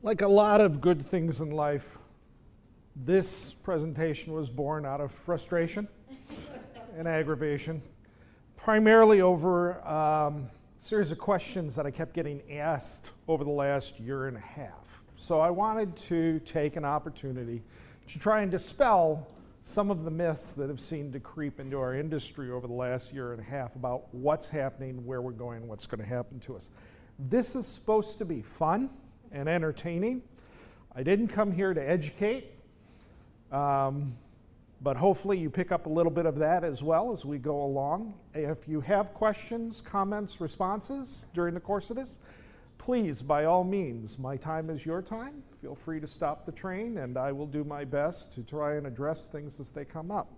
Like a lot of good things in life, this presentation was born out of frustration and aggravation, primarily over a series of questions that I kept getting asked over the last year and a half. So I wanted to take an opportunity to try and dispel some of the myths that have seemed to creep into our industry over the last year and a half about what's happening, where we're going, what's going to happen to us. This is supposed to be fun and entertaining. I didn't come here to educate, but hopefully you pick up a little bit of that as well as we go along. If you have questions, comments, responses during the course of this, please, by all means, my time is your time. Feel free to stop the train and I will do my best to try and address things as they come up.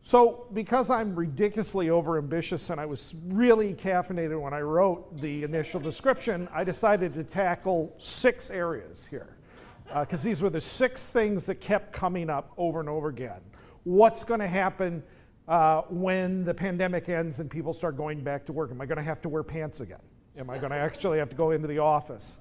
So because I'm ridiculously overambitious and I was really caffeinated when I wrote the initial description, I decided to tackle 6 areas here. Because these were the 6 things that kept coming up over and over again. What's going to happen when the pandemic ends and people start going back to work? Am I going to have to wear pants again? Am I going to actually have to go into the office?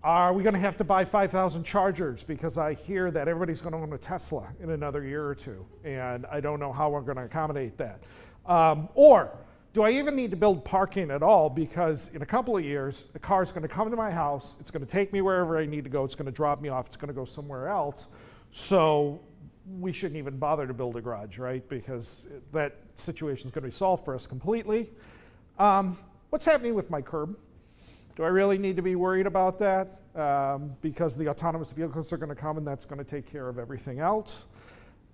Are we going to have to buy 5,000 chargers? Because I hear that everybody's going to own a Tesla in another year or two, and I don't know how we're going to accommodate that. Or do I even need to build parking at all? Because in a couple of years, the car's going to come to my house, it's going to take me wherever I need to go, it's going to drop me off, it's going to go somewhere else. So we shouldn't even bother to build a garage, right? Because that situation is going to be solved for us completely. What's happening with my curb? Do I really need to be worried about that? Because the autonomous vehicles are going to come and that's going to take care of everything else.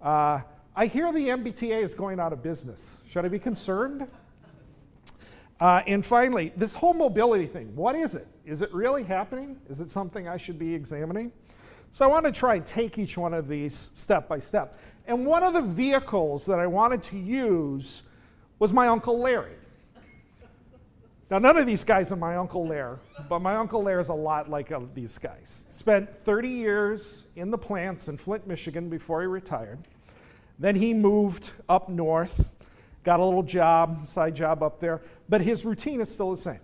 I hear the MBTA is going out of business. Should I be concerned? And finally, this whole mobility thing, what is it? Is it really happening? Is it something I should be examining? So I want to try and take each one of these step by step. And one of the vehicles that I wanted to use was my Uncle Larry. Now, none of these guys are my Uncle Lair, but my Uncle Lair is a lot like these guys. Spent 30 years in the plants in Flint, Michigan before he retired. Then he moved up north, got a little job, side job up there, but his routine is still the same.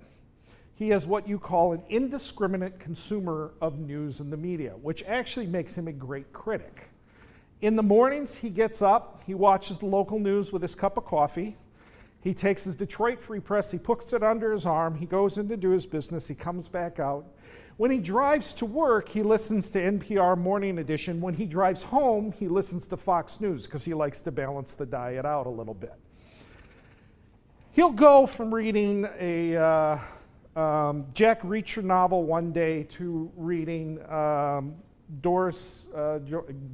He is what you call an indiscriminate consumer of news and the media, which actually makes him a great critic. In the mornings, he gets up, he watches the local news with his cup of coffee. He takes his Detroit Free Press, he puts it under his arm, he goes in to do his business, he comes back out. When he drives to work, he listens to NPR Morning Edition. When he drives home, he listens to Fox News because he likes to balance the diet out a little bit. He'll go from reading a Jack Reacher novel one day to reading Doris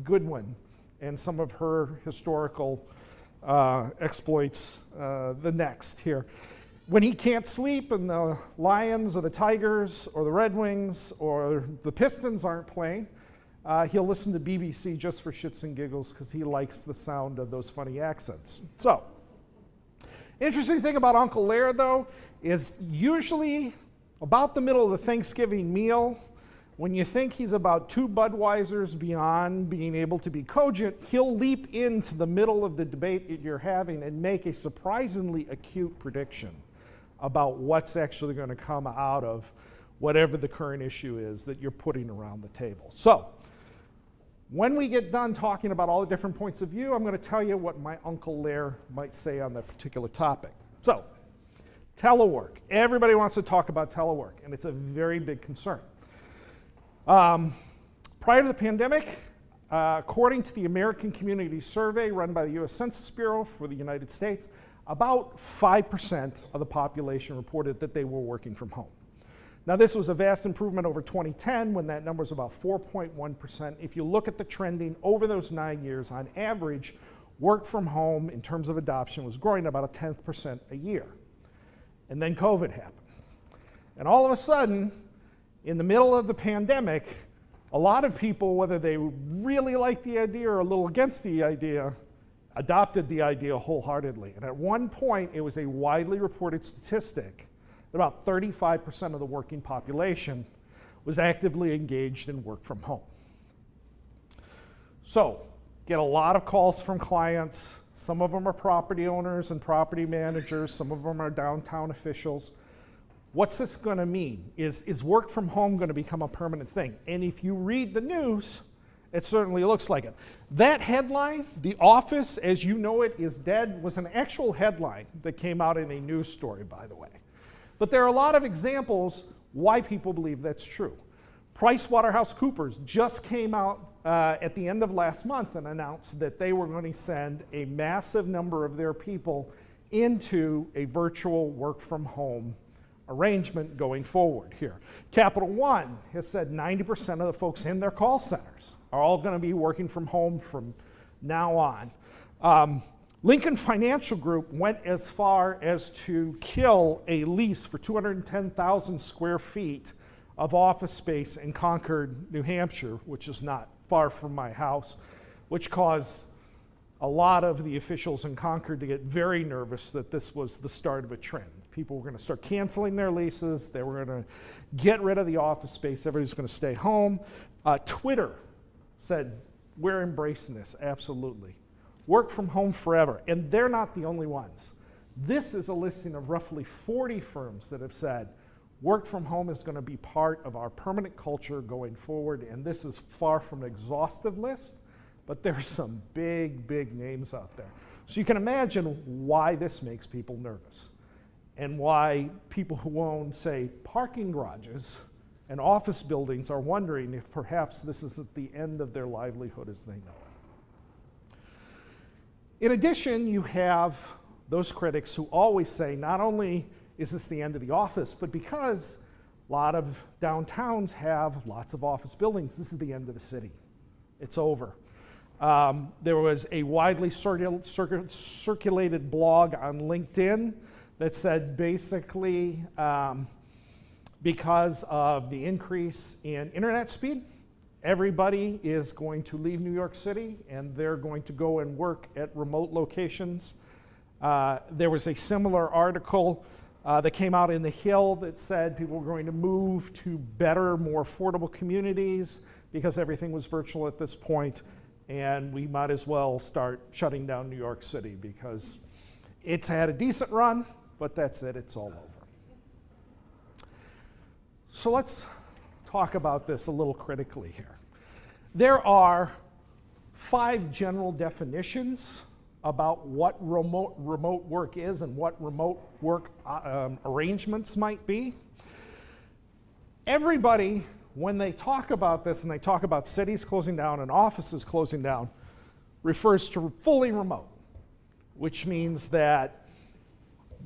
Goodwin and some of her historical exploits the next here. When he can't sleep and the Lions or the Tigers or the Red Wings or the Pistons aren't playing, he'll listen to BBC just for shits and giggles because he likes the sound of those funny accents. So, interesting thing about Uncle Lair, though, is usually about the middle of the Thanksgiving meal, when you think he's about 2 Budweisers beyond being able to be cogent, he'll leap into the middle of the debate that you're having and make a surprisingly acute prediction about what's actually going to come out of whatever the current issue is that you're putting around the table. So, when we get done talking about all the different points of view, I'm going to tell you what my Uncle Lair might say on that particular topic. So, telework. Everybody wants to talk about telework, and it's a very big concern. Prior to the pandemic, according to the American Community Survey run by the U.S. Census Bureau for the United States, about 5% of the population reported that they were working from home. Now, this was a vast improvement over 2010 when that number was about 4.1%. If you look at the trending over those 9 years, on average, work from home in terms of adoption was growing about 0.1% a year. And then COVID happened. And all of a sudden, in the middle of the pandemic, a lot of people, whether they really liked the idea or a little against the idea, adopted the idea wholeheartedly. And at one point, it was a widely reported statistic that about 35% of the working population was actively engaged in work from home. So, get a lot of calls from clients. Some of them are property owners and property managers. Some of them are downtown officials. What's this going to mean? Is work from home going to become a permanent thing? And if you read the news, it certainly looks like it. That headline, "The office as you know it is dead," was an actual headline that came out in a news story, by the way. But there are a lot of examples why people believe that's true. PricewaterhouseCoopers just came out at the end of last month and announced that they were going to send a massive number of their people into a virtual work from home arrangement going forward here. Capital One has said 90% of the folks in their call centers are all going to be working from home from now on. Lincoln Financial Group went as far as to kill a lease for 210,000 square feet of office space in Concord, New Hampshire, which is not far from my house, which caused a lot of the officials in Concord to get very nervous that this was the start of a trend. People were going to start canceling their leases. They were going to get rid of the office space. Everybody's going to stay home. Twitter said, "We're embracing this, absolutely. Work from home forever." And they're not the only ones. This is a listing of roughly 40 firms that have said, work from home is going to be part of our permanent culture going forward. And this is far from an exhaustive list, but there's some big, big names out there. So you can imagine why this makes people nervous and why people who own, say, parking garages and office buildings are wondering if perhaps this is at the end of their livelihood as they know it. In addition, you have those critics who always say not only is this the end of the office, but because a lot of downtowns have lots of office buildings, this is the end of the city. It's over. There was a widely circulated blog on LinkedIn that said basically because of the increase in internet speed, everybody is going to leave New York City and they're going to go and work at remote locations. There was a similar article that came out in The Hill that said people were going to move to better, more affordable communities because everything was virtual at this point, and we might as well start shutting down New York City because it's had a decent run, but that's it, it's all over. So let's talk about this a little critically here. There are 5 general definitions about what remote work is and what remote work arrangements might be. Everybody, when they talk about this and they talk about cities closing down and offices closing down, refers to fully remote, which means that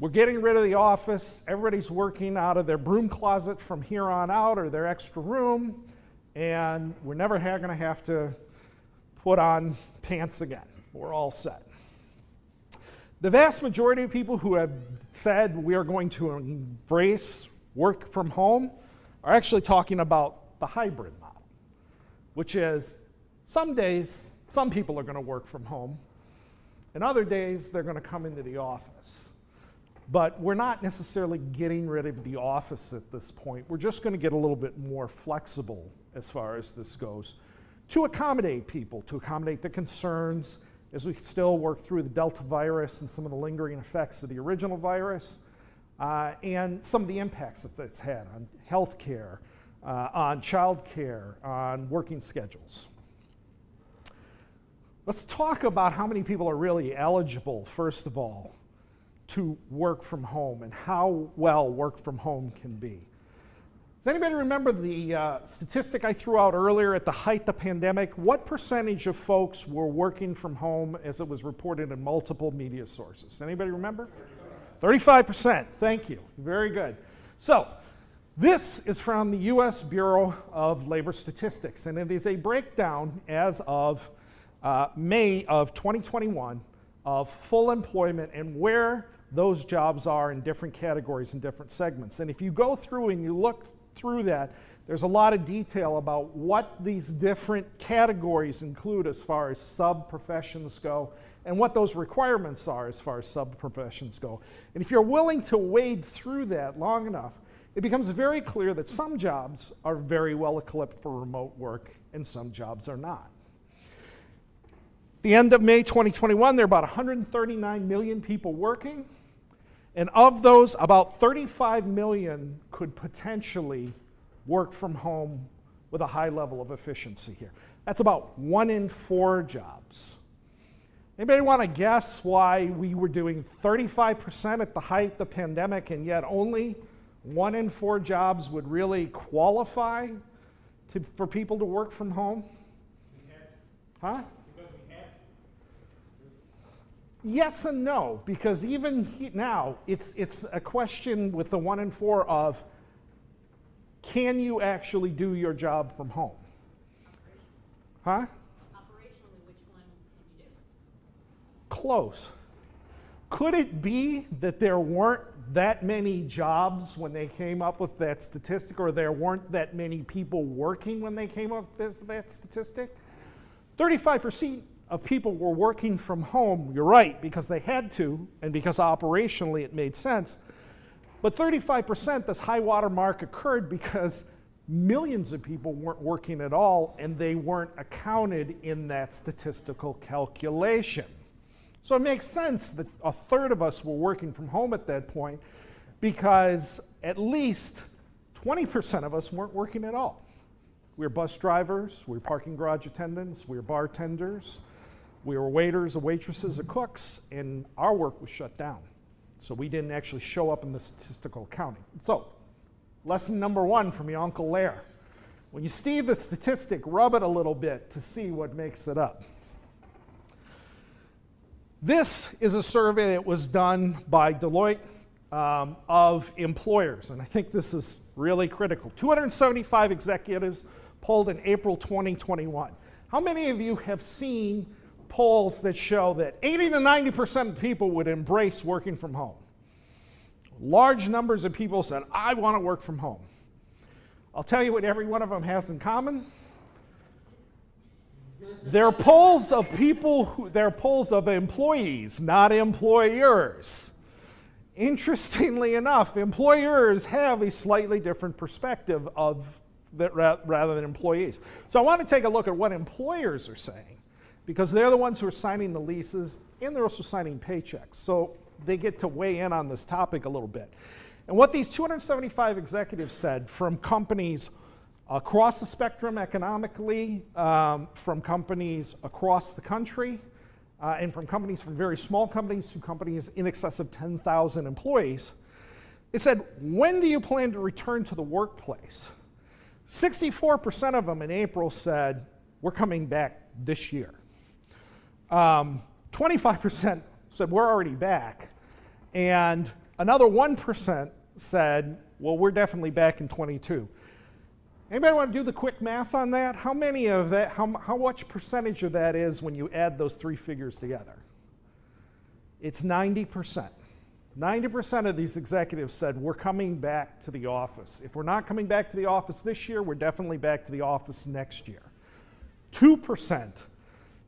we're getting rid of the office, everybody's working out of their broom closet from here on out or their extra room, and we're never going to have to put on pants again. We're all set. The vast majority of people who have said we are going to embrace work from home are actually talking about the hybrid model, which is some days, some people are going to work from home, and other days they're going to come into the office. But we're not necessarily getting rid of the office at this point. We're just going to get a little bit more flexible as far as this goes to accommodate people, to accommodate the concerns as we still work through the Delta virus and some of the lingering effects of the original virus, and some of the impacts that that's had on healthcare, on childcare, on working schedules. Let's talk about how many people are really eligible, first of all, to work from home and how well work from home can be. Does anybody remember the statistic I threw out earlier at the height of the pandemic? What percentage of folks were working from home as it was reported in multiple media sources? Anybody remember? 35%. Thank you. Very good. So this is from the U.S. Bureau of Labor Statistics, and it is a breakdown as of May of 2021 of full employment and where those jobs are in different categories and different segments. And if you go through and you look through that, there's a lot of detail about what these different categories include as far as sub-professions go and what those requirements are as far as sub-professions go. And if you're willing to wade through that long enough, it becomes very clear that some jobs are very well equipped for remote work and some jobs are not. The end of May 2021, there are about 139 million people working, And of those, about 35 million could potentially work from home with a high level of efficiency here. That's about 1 in 4 jobs. Anybody want to guess why we were doing 35% at the height of the pandemic and yet only 1 in 4 jobs would really qualify for people to work from home? Huh? Yes and no, because even now, it's a question with the 1 in 4 of, can you actually do your job from home? Huh? Operationally, which one can you do? Close. Could it be that there weren't that many jobs when they came up with that statistic, or there weren't that many people working when they came up with that statistic? 35% of people were working from home, you're right, because they had to, and because operationally it made sense. But 35%, this high water mark occurred because millions of people weren't working at all, and they weren't accounted in that statistical calculation. So it makes sense that a third of us were working from home at that point, because at least 20% of us weren't working at all. We were bus drivers, we were parking garage attendants, we were bartenders, we were waiters or waitresses or cooks, and our work was shut down. So we didn't actually show up in the statistical accounting. So, lesson number 1 from your Uncle Lair. When you see the statistic, rub it a little bit to see what makes it up. This is a survey that was done by Deloitte of employers, and I think this is really critical. 275 executives polled in April 2021. How many of you have seen polls that show that 80 to 90% of people would embrace working from home? Large numbers of people said, I want to work from home. I'll tell you what every one of them has in common. They're polls of people, they're polls of employees, not employers. Interestingly enough, employers have a slightly different perspective of that rather than employees. So I want to take a look at what employers are saying, because they're the ones who are signing the leases and they're also signing paychecks. So they get to weigh in on this topic a little bit. And what these 275 executives said from companies across the spectrum economically, from companies across the country, and from companies from very small companies to companies in excess of 10,000 employees, they said, when do you plan to return to the workplace? 64% of them in April said, we're coming back this year. 25% said, we're already back. And another 1% said, well, we're definitely back in 22. Anybody want to do the quick math on that? How many of that, how much percentage of that is when you add those 3 figures together? It's 90%. 90% of these executives said, we're coming back to the office. If we're not coming back to the office this year, we're definitely back to the office next year. 2%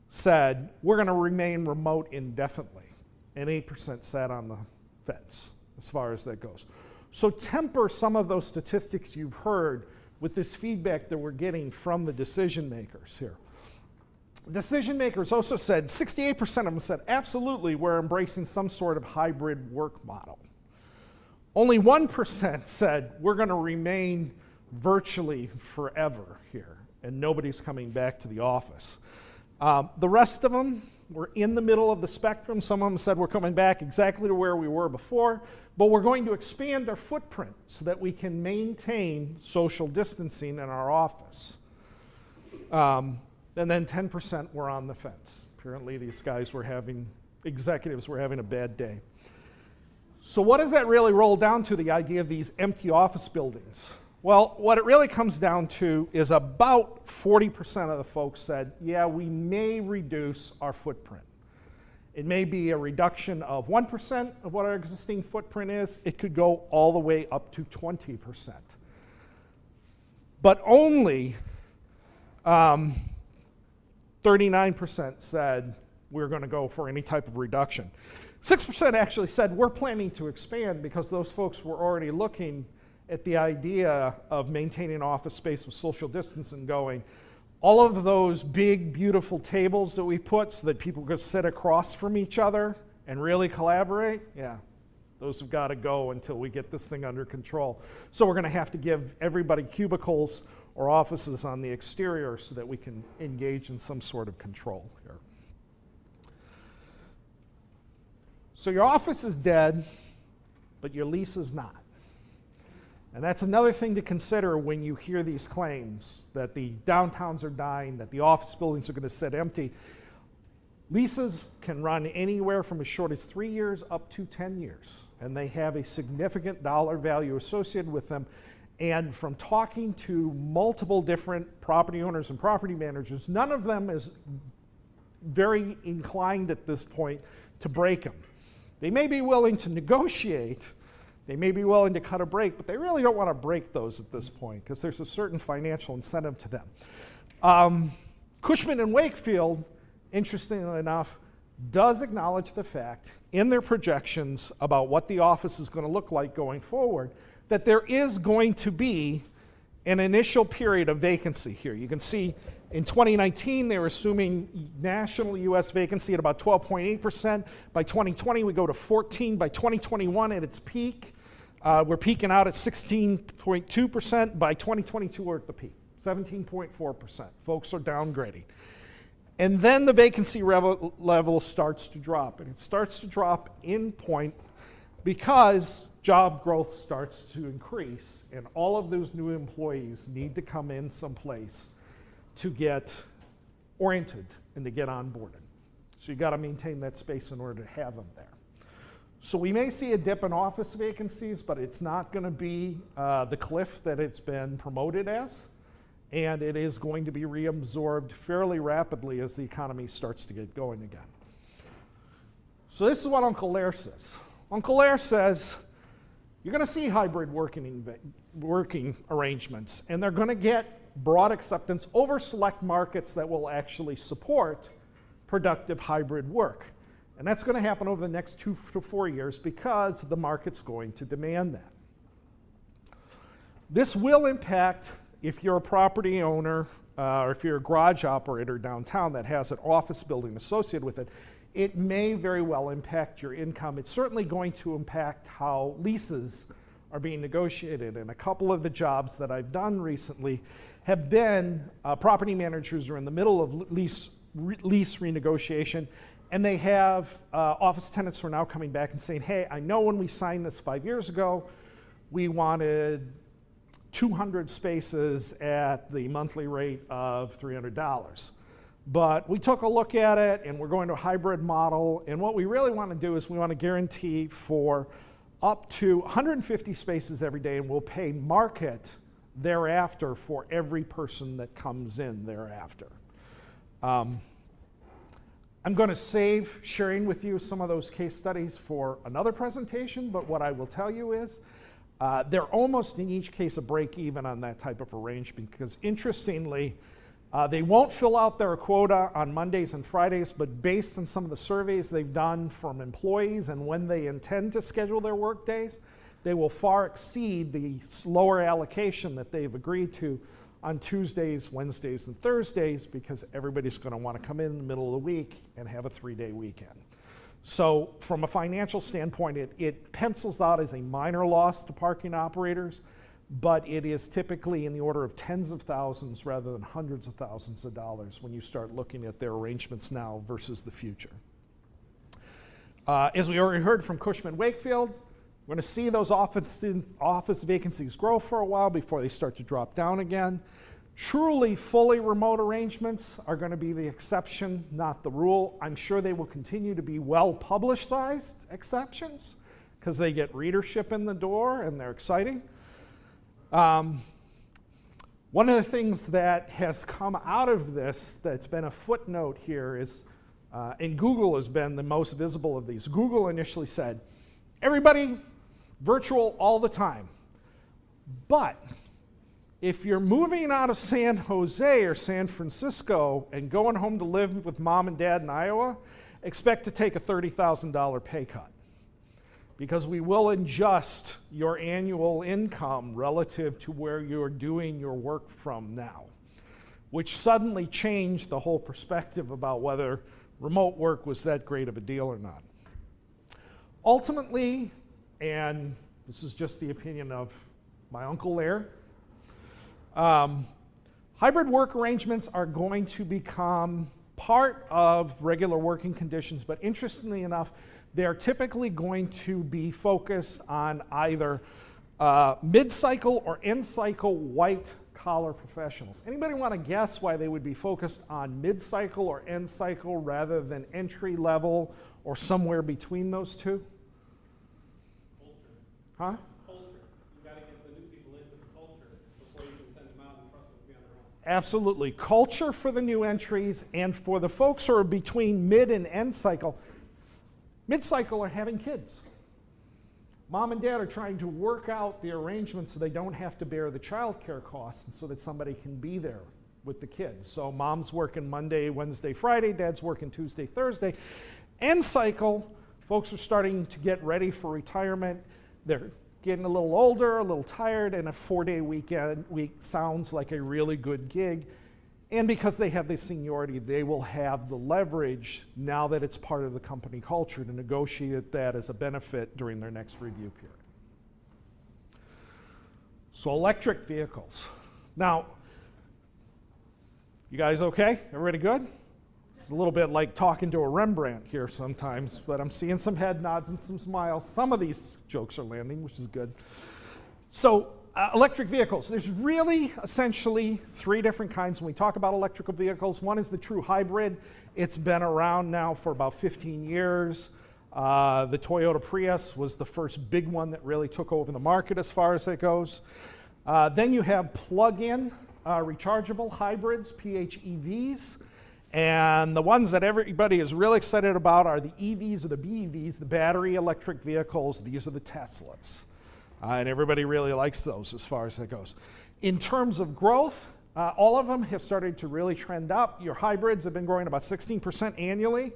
said, we're going to remain remote indefinitely. And 8% sat on the fence as far as that goes. So temper some of those statistics you've heard with this feedback that we're getting from the decision makers here. Decision makers also said, 68% of them said, absolutely, we're embracing some sort of hybrid work model. Only 1% said, we're going to remain virtually forever here, and nobody's coming back to the office. The rest of them were in the middle of the spectrum. Some of them said, we're coming back exactly to where we were before, but we're going to expand our footprint so that we can maintain social distancing in our office. And then 10% were on the fence. Apparently these guys were executives were having a bad day. So what does that really roll down to, the idea of these empty office buildings? Well, what it really comes down to is about 40% of the folks said, yeah, we may reduce our footprint. It may be a reduction of 1% of what our existing footprint is. It could go all the way up to 20%. But only 39% said we're going to go for any type of reduction. 6% actually said we're planning to expand, because those folks were already looking at the idea of maintaining office space with social distancing going. All of those big, beautiful tables that we put so that people could sit across from each other and really collaborate, yeah, Those have got to go until we get this thing under control. So we're going to have to give everybody cubicles or offices on the exterior so that we can engage in some sort of control here. So your office is dead, but your lease is not. And that's another thing to consider when you hear these claims that the downtowns are dying, that the office buildings are going to sit empty. Leases can run anywhere from as short as 3 years up to 10 years, and they have a significant dollar value associated with them. And from talking to multiple different property owners and property managers, none of them is very inclined at this point to break them. They may be willing to negotiate, they may be willing to cut a break, but they really don't want to break those at this point because there's a certain financial incentive to them. Cushman and Wakefield, interestingly enough, does acknowledge the fact in their projections about what the office is going to look like going forward that there is going to be an initial period of vacancy here. You can see in 2019, they were assuming national US vacancy at about 12.8%. By 2020, we go to 14%. By 2021, at its peak, we're peaking out at 16.2%. By 2022, we're at the peak, 17.4%. Folks are downgrading. And then the vacancy level starts to drop. And it starts to drop in point because job growth starts to increase, and all of those new employees need to come in someplace to get oriented and to get onboarded. So you got to maintain that space in order to have them there. So we may see a dip in office vacancies, but it's not going to be the cliff that it's been promoted as, and it is going to be reabsorbed fairly rapidly as the economy starts to get going again. So this is what Uncle Lair says. Uncle Lair says, you're going to see hybrid working arrangements, and they're going to get broad acceptance over select markets that will actually support productive hybrid work. And that's going to happen over the next 2 to 4 years because the market's going to demand that. This will impact if you're a property owner or if you're a garage operator downtown that has an office building associated with it. It may very well impact your income. It's certainly going to impact how leases are being negotiated. And a couple of the jobs that I've done recently have been property managers are in the middle of lease renegotiation, and they have office tenants who are now coming back and saying, hey, I know when we signed this 5 years ago, we wanted 200 spaces at the monthly rate of $300. But we took a look at it, and we're going to a hybrid model, and what we really want to do is we want to guarantee for up to 150 spaces every day, and we'll pay market thereafter for every person that comes in thereafter. I'm going to save sharing with you some of those case studies for another presentation, but what I will tell you is they're almost in each case a break even on that type of arrangement because interestingly, they won't fill out their quota on Mondays and Fridays, but based on some of the surveys they've done from employees and when they intend to schedule their work days, they will far exceed the lower allocation that they've agreed to on Tuesdays, Wednesdays, and Thursdays because everybody's going to want to come in the middle of the week and have a 3-day weekend. So from a financial standpoint, it pencils out as a minor loss to parking operators, but it is typically in the order of tens of thousands rather than hundreds of thousands of dollars when you start looking at their arrangements now versus the future. As we already heard from Cushman Wakefield, we're going to see those office vacancies grow for a while before they start to drop down again. Truly fully remote arrangements are going to be the exception, not the rule. I'm sure they will continue to be well-publicized exceptions because they get readership in the door and they're exciting. One of the things that has come out of this that's been a footnote here is, and Google has been the most visible of these. Google initially said, everybody virtual all the time. But if you're moving out of San Jose or San Francisco and going home to live with mom and dad in Iowa, expect to take a $30,000 pay cut because we will adjust your annual income relative to where you're doing your work from now, which suddenly changed the whole perspective about whether remote work was that great of a deal or not. Ultimately, and this is just the opinion of my uncle there, hybrid work arrangements are going to become part of regular working conditions, but interestingly enough, they're typically going to be focused on either mid-cycle or end-cycle white-collar professionals. Anybody want to guess why they would be focused on mid-cycle or end-cycle rather than entry-level or somewhere between those two? Culture. Huh? Culture. You got to get the new people into the culture before you can send them out and trust them to be on their own. Absolutely. Culture for the new entries, and for the folks who are between mid and end cycle, mid-cycle are having kids. Mom and dad are trying to work out the arrangements so they don't have to bear the child care costs and so that somebody can be there with the kids. So mom's working Monday, Wednesday, Friday, dad's working Tuesday, Thursday. End cycle, folks are starting to get ready for retirement. They're getting a little older, a little tired, and a 4-day week sounds like a really good gig. And because they have the seniority, they will have the leverage now that it's part of the company culture to negotiate that as a benefit during their next review period. So electric vehicles. Now, you guys okay? Everybody good? It's a little bit like talking to a Rembrandt here sometimes, but I'm seeing some head nods and some smiles. Some of these jokes are landing, which is good. So electric vehicles. There's really essentially 3 different kinds when we talk about electrical vehicles. One is the true hybrid. It's been around now for about 15 years. The Toyota Prius was the first big one that really took over the market as far as it goes. Then you have plug-in rechargeable hybrids, PHEVs. And the ones that everybody is really excited about are the EVs or the BEVs, the battery electric vehicles. These are the Teslas. And everybody really likes those as far as that goes. In terms of growth, all of them have started to really trend up. Your hybrids have been growing about 16% annually.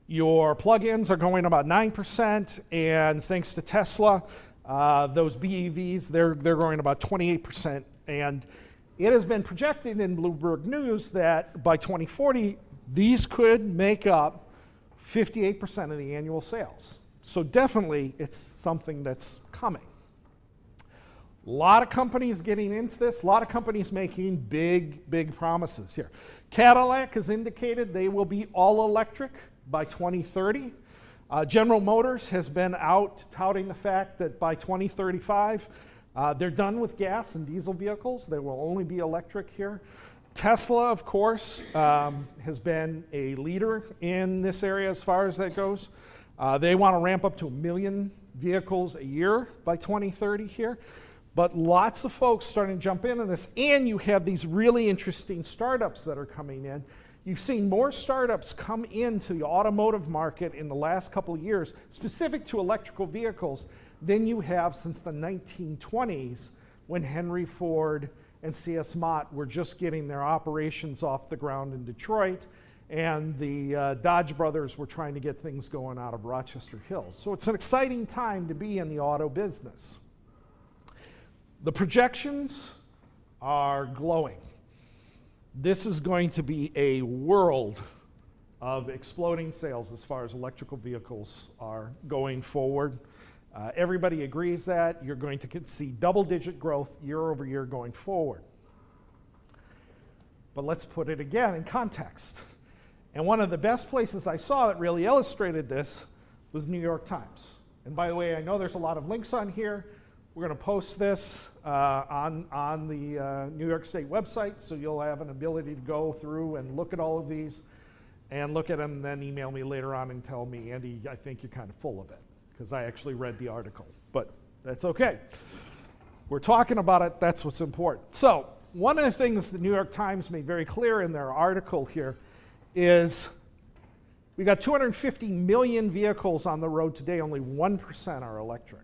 Your plug-ins are going about 9%, and thanks to Tesla, those BEVs, they're growing about 28%. And it has been projected in Bloomberg News that by 2040, these could make up 58% of the annual sales. So definitely, it's something that's coming. A lot of companies getting into this, a lot of companies making big promises here. Cadillac has indicated they will be all electric by 2030. General Motors has been out touting the fact that by 2035, they're done with gas and diesel vehicles. They will only be electric here. Tesla, of course, has been a leader in this area as far as that goes. They want to ramp up to 1 million vehicles a year by 2030 here. But lots of folks starting to jump into this, and you have these really interesting startups that are coming in. You've seen more startups come into the automotive market in the last couple of years, specific to electrical vehicles, than you have since the 1920s when Henry Ford and C.S. Mott were just getting their operations off the ground in Detroit, and the Dodge brothers were trying to get things going out of Rochester Hills. So it's an exciting time to be in the auto business. The projections are glowing. This is going to be a world of exploding sales as far as electrical vehicles are going forward. Everybody agrees that you're going to see double-digit growth year over year going forward. But let's put it again in context. And one of the best places I saw that really illustrated this was the New York Times. And by the way, I know there's a lot of links on here. We're going to post this on the New York State website, so you'll have an ability to go through and look at all of these and look at them, and then email me later on and tell me, Andy, I think you're kind of full of it, because I actually read the article. But that's okay. We're talking about it. That's what's important. So one of the things the New York Times made very clear in their article here is we got 250 million vehicles on the road today. Only 1% are electric.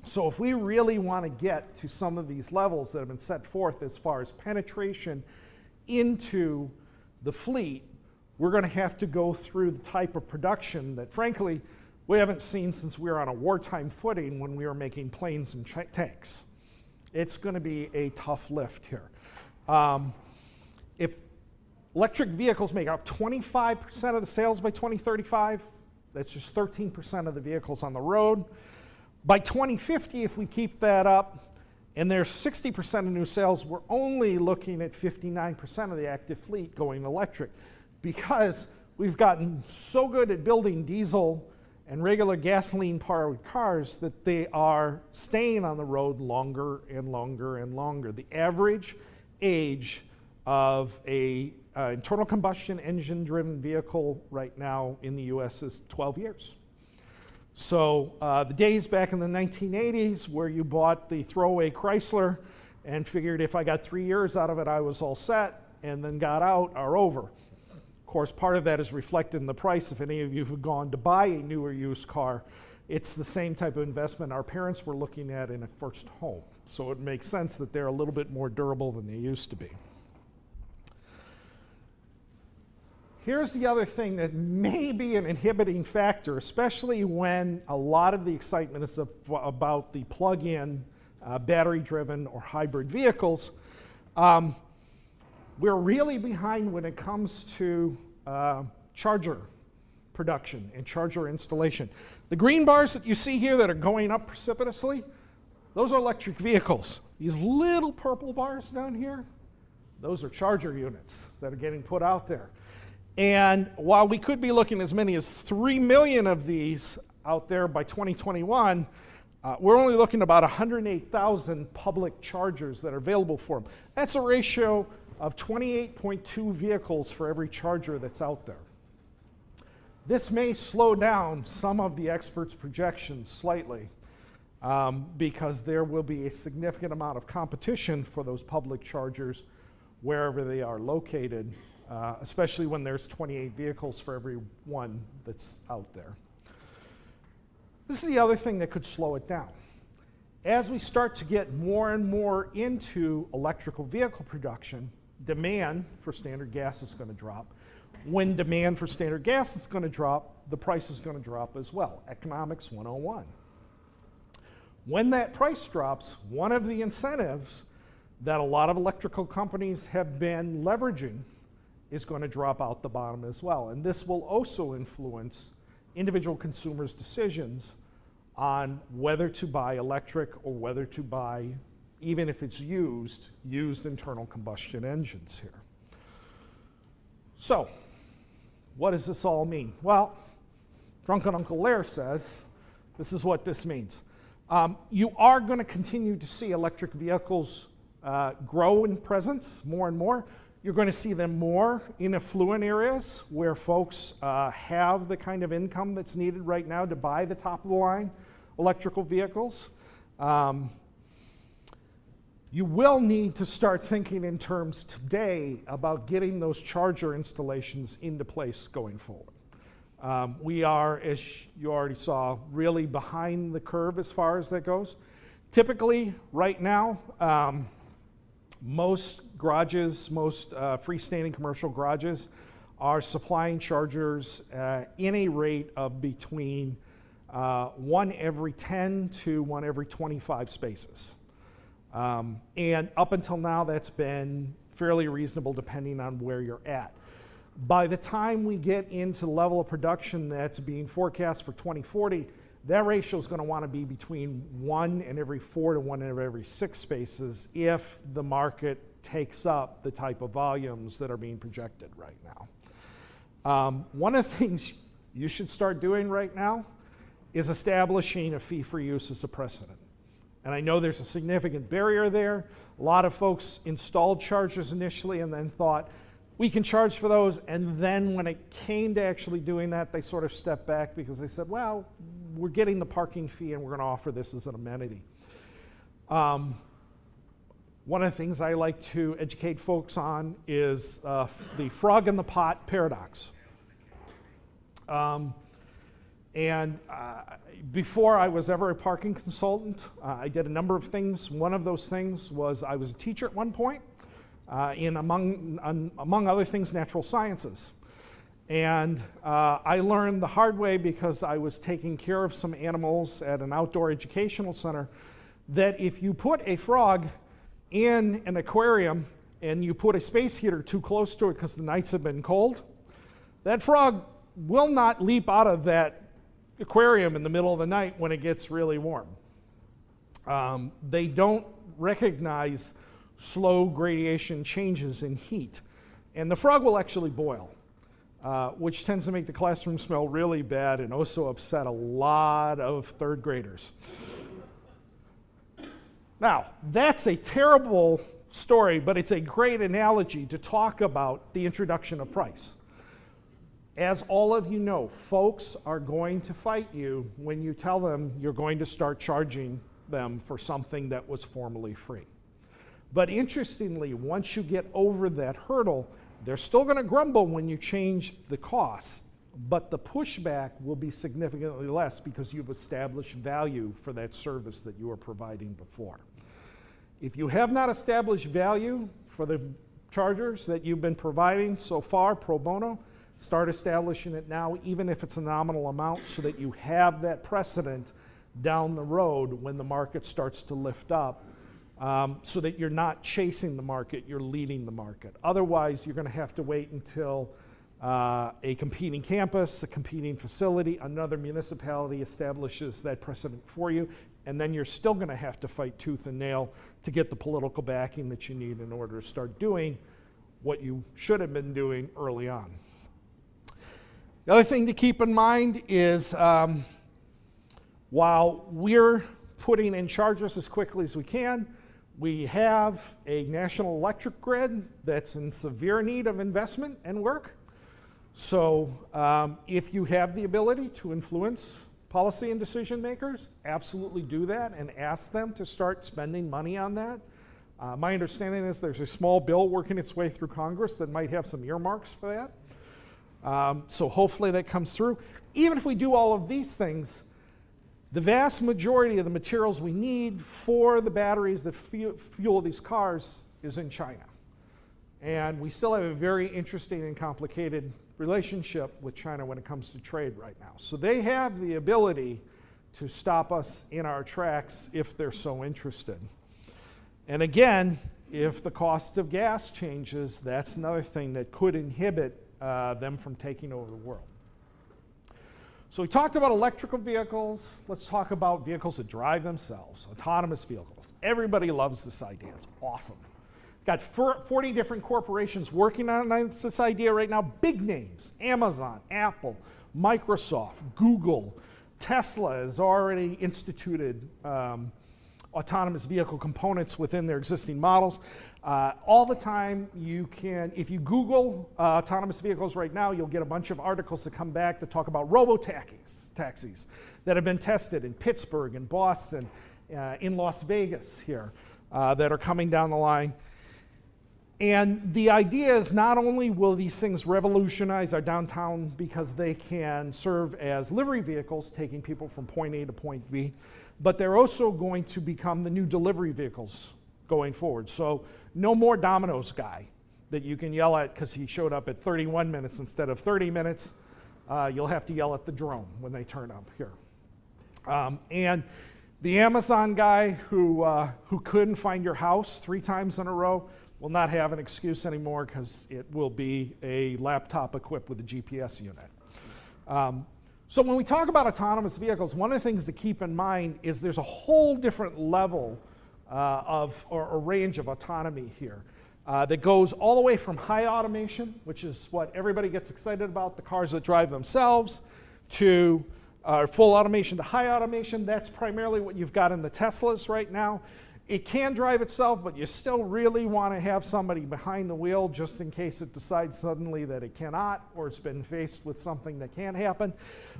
So if we really want to get to some of these levels that have been set forth as far as penetration into the fleet, we're going to have to go through the type of production that, frankly, we haven't seen since we were on a wartime footing when we were making planes and tanks. It's going to be a tough lift here. If electric vehicles make up 25% of the sales by 2035, That's just 13% of the vehicles on the road. By 2050, if we keep that up, and there's 60% of new sales, we're only looking at 59% of the active fleet going electric, because we've gotten so good at building diesel and regular gasoline-powered cars that they are staying on the road longer and longer and longer. The average age of a internal combustion engine-driven vehicle right now in the US is 12 years. So the days back in the 1980s where you bought the throwaway Chrysler and figured if I got 3 years out of it, I was all set, and then got out, are over. Of course, part of that is reflected in the price. If any of you have gone to buy a newer used car, it's the same type of investment our parents were looking at in a first home. So it makes sense that they're a little bit more durable than they used to be. Here's the other thing that may be an inhibiting factor, especially when a lot of the excitement is about the plug-in, battery-driven or hybrid vehicles. We're really behind when it comes to charger production and charger installation. The green bars that you see here that are going up precipitously, those are electric vehicles. These little purple bars down here, those are charger units that are getting put out there. And while we could be looking as many as 3 million of these out there by 2021, we're only looking at about 108,000 public chargers that are available for them. That's a ratio of 28.2 vehicles for every charger that's out there. This may slow down some of the experts' projections slightly because there will be a significant amount of competition for those public chargers wherever they are located, especially when there's 28 vehicles for every one that's out there. This is the other thing that could slow it down. As we start to get more and more into electrical vehicle production, demand for standard gas is going to drop. When demand for standard gas is going to drop, the price is going to drop as well. Economics 101. When that price drops, one of the incentives that a lot of electrical companies have been leveraging is going to drop out the bottom as well. And this will also influence individual consumers' decisions on whether to buy electric or whether to buy, even if it's used internal combustion engines here. So, what does this all mean? Well, Drunken Uncle Lair says this is what this means. You are going to continue to see electric vehicles grow in presence more and more. You're going to see them more in affluent areas where folks have the kind of income that's needed right now to buy the top-of-the-line electrical vehicles. You will need to start thinking in terms today about getting those charger installations into place going forward. We are, as you already saw, really behind the curve as far as that goes. Typically, right now, most garages, most freestanding commercial garages are supplying chargers in a rate of between 1 every 10 to 1 every 25 spaces. And up until now, that's been fairly reasonable depending on where you're at. By the time we get into the level of production that's being forecast for 2040, that ratio is going to want to be between 1 in every 4 to 1 in every 6 spaces if the market takes up the type of volumes that are being projected right now. One of the things you should start doing right now is establishing a fee for use as a precedent. And I know there's a significant barrier there. A lot of folks installed chargers initially and then thought, we can charge for those, and then when it came to actually doing that, they sort of stepped back because they said, well, we're getting the parking fee and we're going to offer this as an amenity. One of the things I like to educate folks on is the frog in the pot paradox. Before I was ever a parking consultant, I did a number of things. One of those things was I was a teacher at one point in, among other things, natural sciences. And I learned the hard way because I was taking care of some animals at an outdoor educational center that if you put a frog in an aquarium and you put a space heater too close to it because the nights have been cold, that frog will not leap out of that aquarium in the middle of the night when it gets really warm. They don't recognize slow gradation changes in heat. And the frog will actually boil, which tends to make the classroom smell really bad and also upset a lot of third graders. Now, that's a terrible story, but it's a great analogy to talk about the introduction of price. As all of you know, folks are going to fight you when you tell them you're going to start charging them for something that was formerly free. But interestingly, once you get over that hurdle, they're still going to grumble when you change the cost, but the pushback will be significantly less because you've established value for that service that you were providing before. If you have not established value for the chargers that you've been providing so far pro bono, start establishing it now, even if it's a nominal amount, so that you have that precedent down the road when the market starts to lift up, so that you're not chasing the market, you're leading the market. Otherwise, you're going to have to wait until a competing campus, a competing facility, another municipality establishes that precedent for you, and then you're still going to have to fight tooth and nail to get the political backing that you need in order to start doing what you should have been doing early on. The other thing to keep in mind is while we're putting in chargers as quickly as we can, we have a national electric grid that's in severe need of investment and work. So if you have the ability to influence policy and decision makers, absolutely do that and ask them to start spending money on that. My understanding is there's a small bill working its way through Congress that might have some earmarks for that. So hopefully that comes through. Even if we do all of these things, the vast majority of the materials we need for the batteries that fuel these cars is in China. And we still have a very interesting and complicated relationship with China when it comes to trade right now. So they have the ability to stop us in our tracks if they're so interested. And again, if the cost of gas changes, that's another thing that could inhibit them from taking over the world. So we talked about electrical vehicles. Let's talk about vehicles that drive themselves, autonomous vehicles. Everybody loves this idea. It's awesome. Got 40 different corporations working on this idea right now. Big names: Amazon, Apple, Microsoft, Google. Tesla has already instituted autonomous vehicle components within their existing models. All the time, you can, if you Google autonomous vehicles right now, you'll get a bunch of articles that come back that talk about robo-taxis that have been tested in Pittsburgh, in Boston, in Las Vegas here, that are coming down the line. And the idea is not only will these things revolutionize our downtown because they can serve as livery vehicles, taking people from point A to point B, but they're also going to become the new delivery vehicles going forward. So no more Domino's guy that you can yell at because he showed up at 31 minutes instead of 30 minutes. You'll have to yell at the drone when they turn up here. And the Amazon guy who couldn't find your house 3 times in a row will not have an excuse anymore because it will be a laptop equipped with a GPS unit. So when we talk about autonomous vehicles, one of the things to keep in mind is there's a whole different level or range of autonomy here that goes all the way from high automation, which is what everybody gets excited about, the cars that drive themselves, to full automation to high automation. That's primarily what you've got in the Teslas right now. It can drive itself, but you still really want to have somebody behind the wheel just in case it decides suddenly that it cannot, or it's been faced with something that can't happen.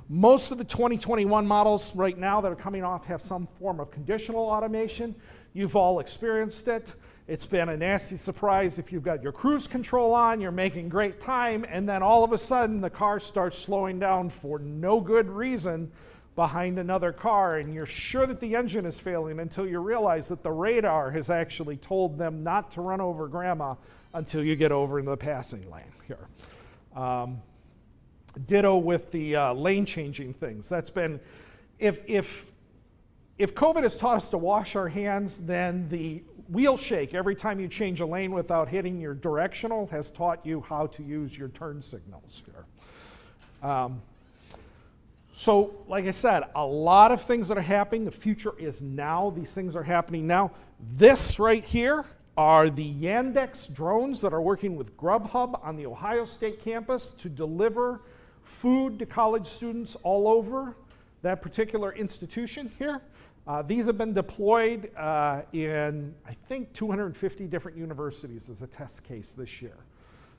Most of the 2021 models right now that are coming off have some form of conditional automation. You've all experienced it. It's been a nasty surprise if you've got your cruise control on, you're making great time, and then all of a sudden the car starts slowing down for no good reason behind another car, and you're sure that the engine is failing until you realize that the radar has actually told them not to run over grandma until you get over into the passing lane here. Ditto with the lane changing things. That's been, if COVID has taught us to wash our hands, then the wheel shake every time you change a lane without hitting your directional has taught you how to use your turn signals here. So, like I said, a lot of things that are happening. The future is now. These things are happening now. This right here are the Yandex drones that are working with Grubhub on the Ohio State campus to deliver food to college students all over that particular institution here. These have been deployed in, I think, 250 different universities as a test case this year.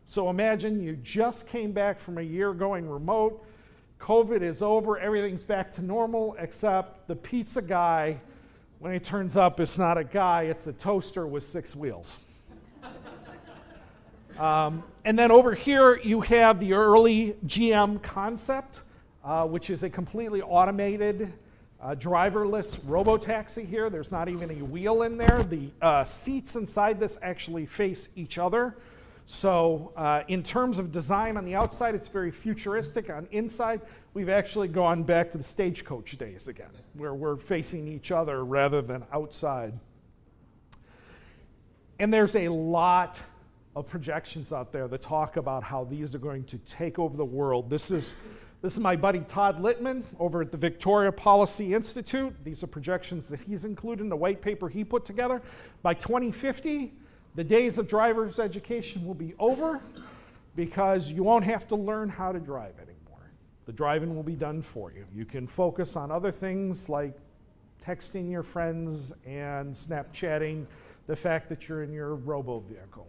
So imagine you just came back from a year going remote. COVID is over, everything's back to normal, except the pizza guy, when he turns up, it's not a guy, it's a toaster with 6 wheels. And then over here, you have the early GM concept, which is a completely automated, driverless robo-taxi here. There's not even a wheel in there. The seats inside this actually face each other. So in terms of design on the outside, it's very futuristic. On inside, we've actually gone back to the stagecoach days again, where we're facing each other rather than outside. And there's a lot of projections out there that talk about how these are going to take over the world. This is my buddy Todd Littman over at the Victoria Policy Institute. These are projections that he's included in the white paper he put together. By 2050, the days of driver's education will be over because you won't have to learn how to drive anymore. The driving will be done for you. You can focus on other things like texting your friends and Snapchatting the fact that you're in your robo vehicle.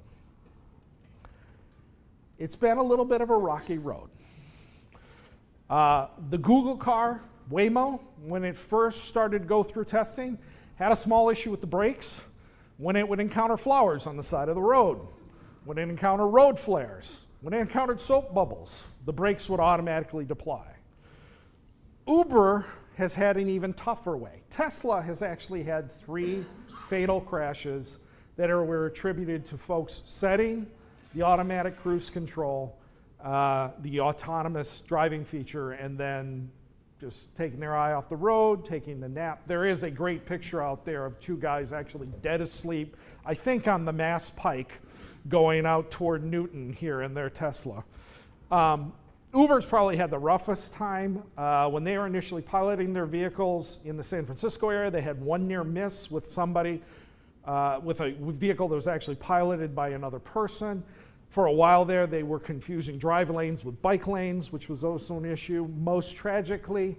It's been a little bit of a rocky road. The Google car, Waymo, when it first started to go through testing, had a small issue with the brakes. When it would encounter flowers on the side of the road, when it encountered road flares, when it encountered soap bubbles, the brakes would automatically deploy. Uber has had an even tougher way. Tesla has actually had 3 fatal crashes that were attributed to folks setting the automatic cruise control, the autonomous driving feature, and then just taking their eye off the road, taking the nap. There is a great picture out there of 2 guys actually dead asleep, I think on the Mass Pike, going out toward Newton here in their Tesla. Uber's probably had the roughest time. When they were initially piloting their vehicles in the San Francisco area, they had 1 near miss with somebody, with a vehicle that was actually piloted by another person. For a while there, they were confusing drive lanes with bike lanes, which was also an issue. Most tragically,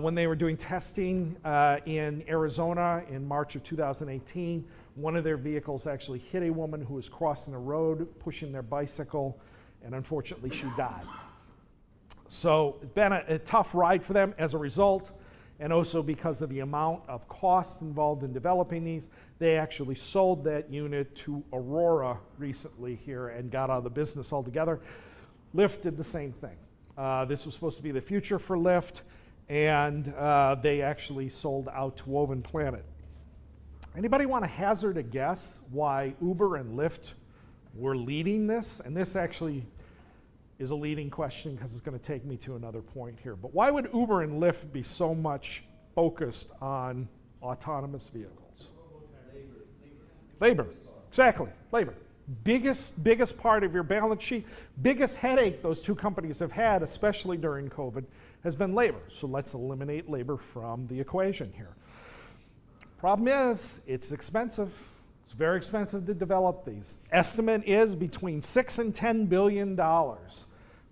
when they were doing testing in Arizona in March of 2018, one of their vehicles actually hit a woman who was crossing the road, pushing their bicycle, and unfortunately she died. So it's been a tough ride for them as a result, and also because of the amount of cost involved in developing these. They actually sold that unit to Aurora recently here and got out of the business altogether. Lyft did the same thing. This was supposed to be the future for Lyft, and they actually sold out to Woven Planet. Anybody want to hazard a guess why Uber and Lyft were leading this? And this actually is a leading question because it's going to take me to another point here. But why would Uber and Lyft be so much focused on autonomous vehicles? Labor, exactly, labor. Biggest part of your balance sheet, biggest headache those 2 companies have had, especially during COVID, has been labor. So let's eliminate labor from the equation here. Problem is, it's expensive. It's very expensive to develop these. Estimate is between $6 and $10 billion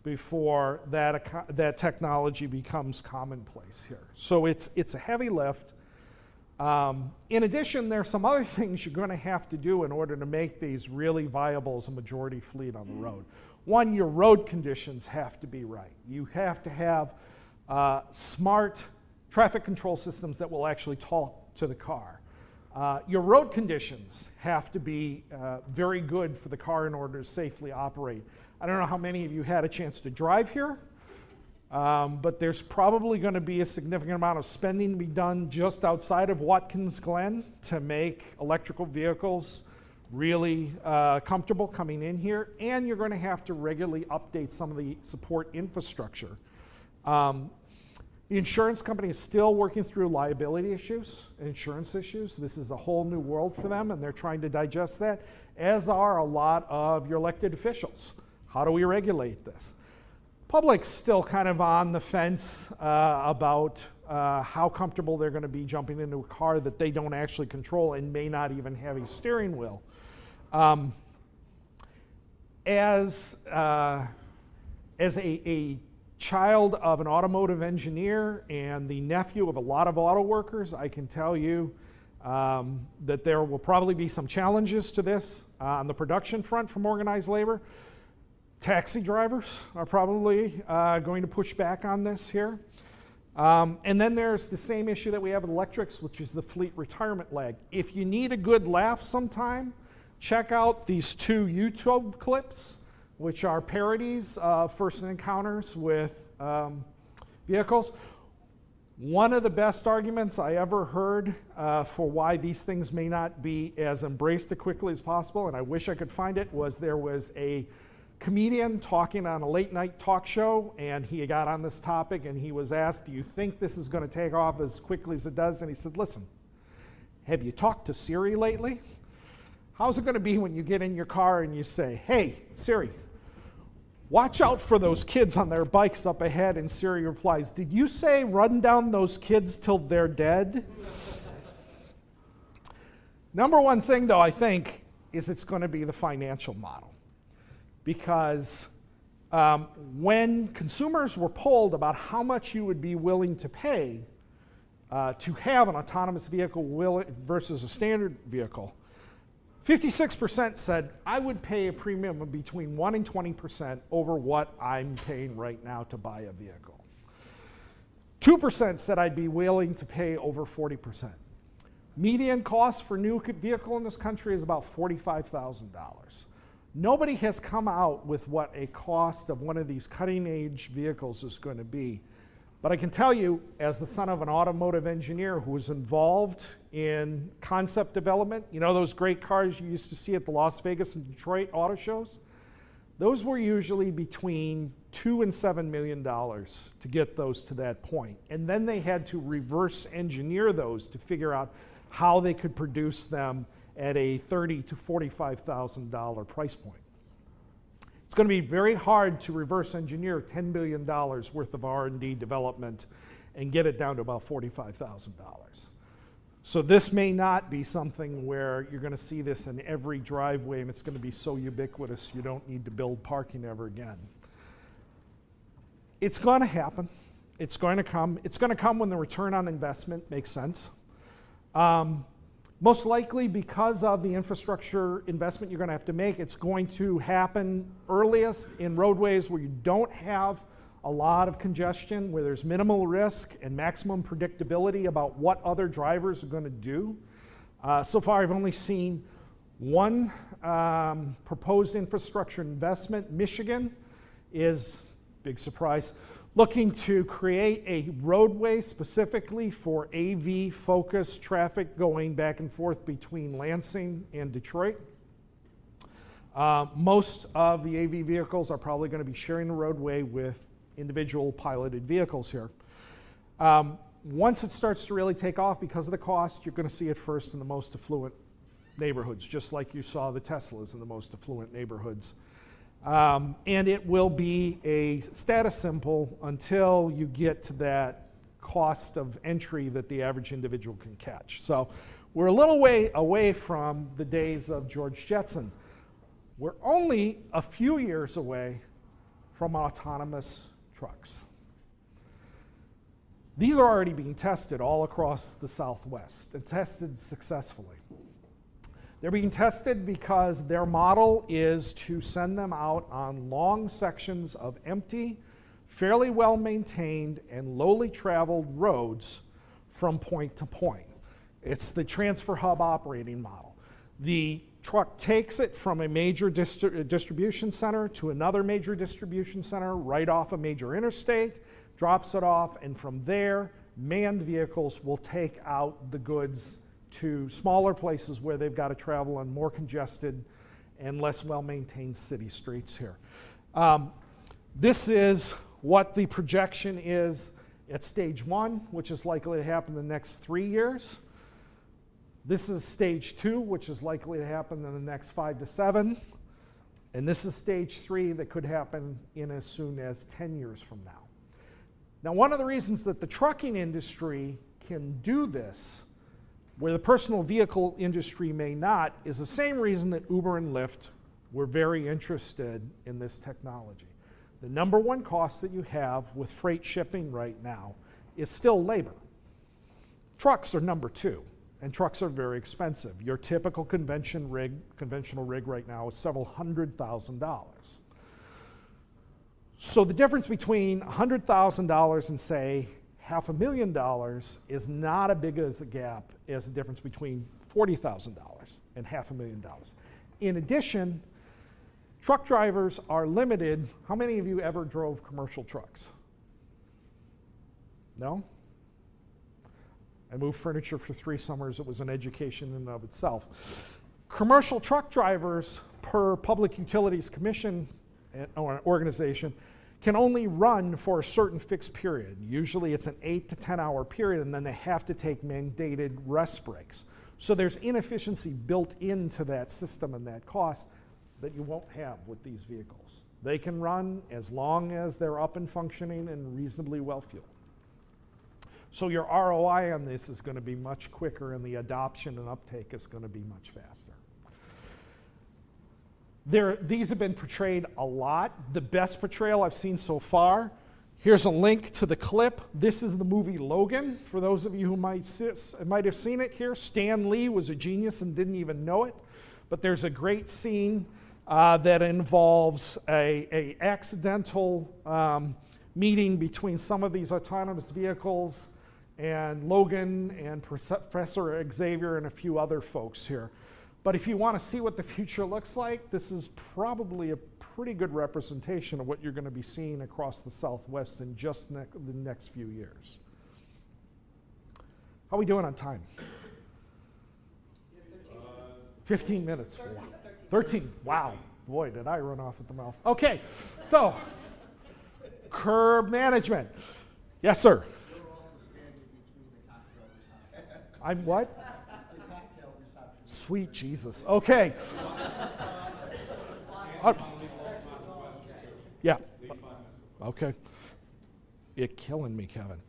before that technology becomes commonplace here. So it's a heavy lift. In addition, there are some other things you're going to have to do in order to make these really viable as a majority fleet on the road. One, your road conditions have to be right. You have to have smart traffic control systems that will actually talk to the car. Your road conditions have to be very good for the car in order to safely operate. I don't know how many of you had a chance to drive here. But there's probably going to be a significant amount of spending to be done just outside of Watkins Glen to make electrical vehicles really comfortable coming in here, and you're going to have to regularly update some of the support infrastructure. The insurance company is still working through liability issues, insurance issues. This is a whole new world for them, and they're trying to digest that, as are a lot of your elected officials. How do we regulate this? Public's still kind of on the fence about how comfortable they're going to be jumping into a car that they don't actually control and may not even have a steering wheel. As a child of an automotive engineer and the nephew of a lot of auto workers, I can tell you that there will probably be some challenges to this on the production front from organized labor. Taxi drivers are probably going to push back on this here. And then there's the same issue that we have with electrics, which is the fleet retirement lag. If you need a good laugh sometime, check out these 2 YouTube clips, which are parodies of first encounters with vehicles. One of the best arguments I ever heard for why these things may not be as embraced as quickly as possible, and I wish I could find it, was there was a comedian talking on a late night talk show, and he got on this topic and he was asked, do you think this is going to take off as quickly as it does? And he said, listen, have you talked to Siri lately? How's it going to be when you get in your car and you say, hey, Siri, watch out for those kids on their bikes up ahead? And Siri replies, did you say run down those kids till they're dead? Number one thing, though, I think, is it's going to be the financial model. Because when consumers were polled about how much you would be willing to pay to have an autonomous vehicle versus a standard vehicle, 56% said, I would pay a premium of between 1 and 20% over what I'm paying right now to buy a vehicle. 2% said I'd be willing to pay over 40%. Median cost for a new vehicle in this country is about $45,000. Nobody has come out with what a cost of one of these cutting-edge vehicles is going to be. But I can tell you, as the son of an automotive engineer who was involved in concept development, you know those great cars you used to see at the Las Vegas and Detroit auto shows? Those were usually between $2 and $7 million to get those to that point. And then they had to reverse engineer those to figure out how they could produce them at a $30,000 to $45,000 price point. It's going to be very hard to reverse engineer $10 billion worth of R&D development and get it down to about $45,000. So this may not be something where you're going to see this in every driveway and it's going to be so ubiquitous you don't need to build parking ever again. It's going to happen. It's going to come. It's going to come when the return on investment makes sense. Most likely because of the infrastructure investment you're going to have to make, it's going to happen earliest in roadways where you don't have a lot of congestion, where there's minimal risk and maximum predictability about what other drivers are going to do. So far, I've only seen one proposed infrastructure investment. Michigan is, big surprise, looking to create a roadway specifically for AV-focused traffic going back and forth between Lansing and Detroit. Most of the AV vehicles are probably going to be sharing the roadway with individual piloted vehicles here. Once it starts to really take off because of the cost, you're going to see it first in the most affluent neighborhoods, just like you saw the Teslas in the most affluent neighborhoods. And it will be a status symbol until you get to that cost of entry that the average individual can catch. So we're a little way away from the days of George Jetson. We're only a few years away from autonomous trucks. These are already being tested all across the Southwest and tested successfully. They're being tested because their model is to send them out on long sections of empty, fairly well maintained, and lowly traveled roads from point to point. It's the transfer hub operating model. The truck takes it from a major distribution center to another major distribution center right off a major interstate, drops it off, and from there, manned vehicles will take out the goods to smaller places where they've got to travel on more congested and less well-maintained city streets here. This is what the projection is at stage 1, which is likely to happen in the next 3 years. This is stage 2, which is likely to happen in the next 5 to 7. And this is stage 3 that could happen in as soon as 10 years from now. Now, one of the reasons that the trucking industry can do this, where the personal vehicle industry may not, is the same reason that Uber and Lyft were very interested in this technology. The number one cost that you have with freight shipping right now is still labor. Trucks are number 2, and trucks are very expensive. Your typical conventional rig right now is several $100,000. So the difference between $100,000 and, say, $500,000 is not as big as a gap as the difference between $40,000 and $500,000. In addition, truck drivers are limited. How many of you ever drove commercial trucks? No? I moved furniture for 3 summers. It was an education in and of itself. Commercial truck drivers, per Public Utilities Commission or an organization, can only run for a certain fixed period. Usually it's an 8 to 10 hour period, and then they have to take mandated rest breaks. So there's inefficiency built into that system and that cost that you won't have with these vehicles. They can run as long as they're up and functioning and reasonably well fueled. So your ROI on this is going to be much quicker, and the adoption and uptake is going to be much faster. These have been portrayed a lot. The best portrayal I've seen so far, here's a link to the clip. This is the movie Logan. For those of you who might have seen it here, Stan Lee was a genius and didn't even know it. But there's a great scene that involves a accidental meeting between some of these autonomous vehicles and Logan and Professor Xavier and a few other folks here. But if you want to see what the future looks like, this is probably a pretty good representation of what you're going to be seeing across the Southwest in just the next few years. How are we doing on time? 15 minutes. 13. Wow. Boy, did I run off at the mouth. Okay, so curb management. Yes, sir. I'm what? Sweet Jesus. Okay. Yeah. Okay. You're killing me, Kevin.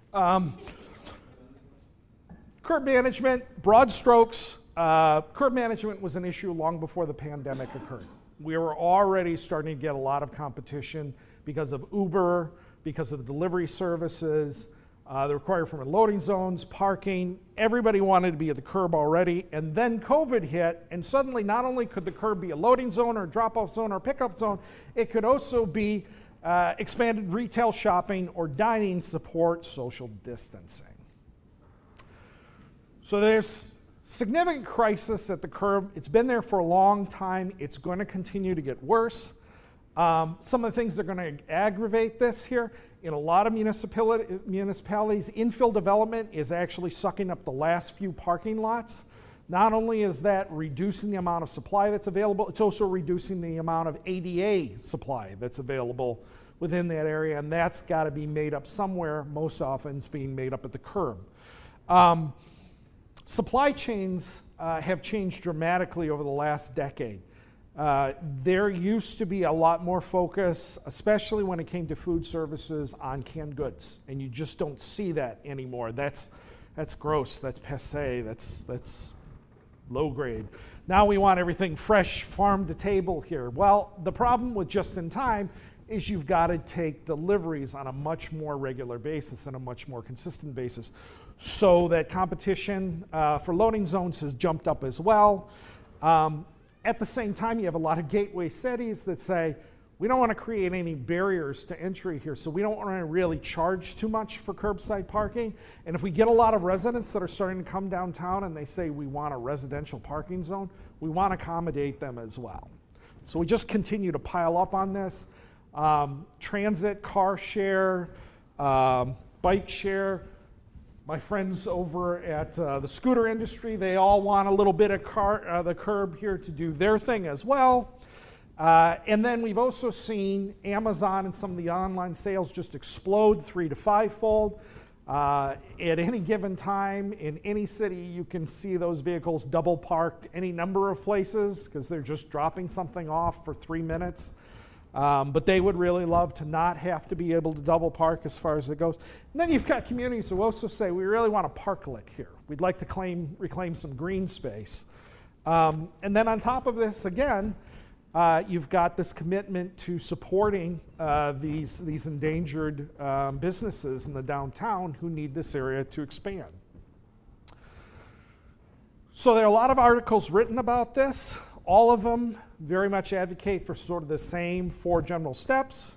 Curb management, broad strokes. Curb management was an issue long before the pandemic occurred. We were already starting to get a lot of competition because of Uber, because of the delivery services, the required from loading zones, parking. Everybody wanted to be at the curb already, and then COVID hit, and suddenly not only could the curb be a loading zone or a drop-off zone or pickup zone, it could also be expanded retail shopping or dining support social distancing. So there's significant crisis at the curb. It's been there for a long time. It's going to continue to get worse. Some of the things that are going to aggravate this here, in a lot of municipalities, infill development is actually sucking up the last few parking lots. Not only is that reducing the amount of supply that's available, it's also reducing the amount of ADA supply that's available within that area, and that's got to be made up somewhere. Most often it's being made up at the curb. Supply chains have changed dramatically over the last decade. There used to be a lot more focus, especially when it came to food services, on canned goods, and you just don't see that anymore. That's gross, that's passé, that's low grade. Now we want everything fresh, farm to table here. Well, the problem with just in time is you've got to take deliveries on a much more regular basis and a much more consistent basis. So that competition for loading zones has jumped up as well. At the same time, you have a lot of gateway cities that say, we don't want to create any barriers to entry here, so we don't want to really charge too much for curbside parking. And if we get a lot of residents that are starting to come downtown and they say we want a residential parking zone, we want to accommodate them as well. So we just continue to pile up on this. Transit, car share, bike share. My friends over at the scooter industry, they all want a little bit of the curb here to do their thing as well. And then we've also seen Amazon and some of the online sales just explode 3- to 5-fold. At any given time in any city, you can see those vehicles double parked any number of places because they're just dropping something off for 3 minutes. But they would really love to not have to be able to double park as far as it goes. And then you've got communities who also say, we really want a parklet here. We'd like to reclaim some green space. And then on top of this, again, you've got this commitment to supporting these endangered businesses in the downtown who need this area to expand. So there are a lot of articles written about this. All of them very much advocate for sort of the same 4 general steps.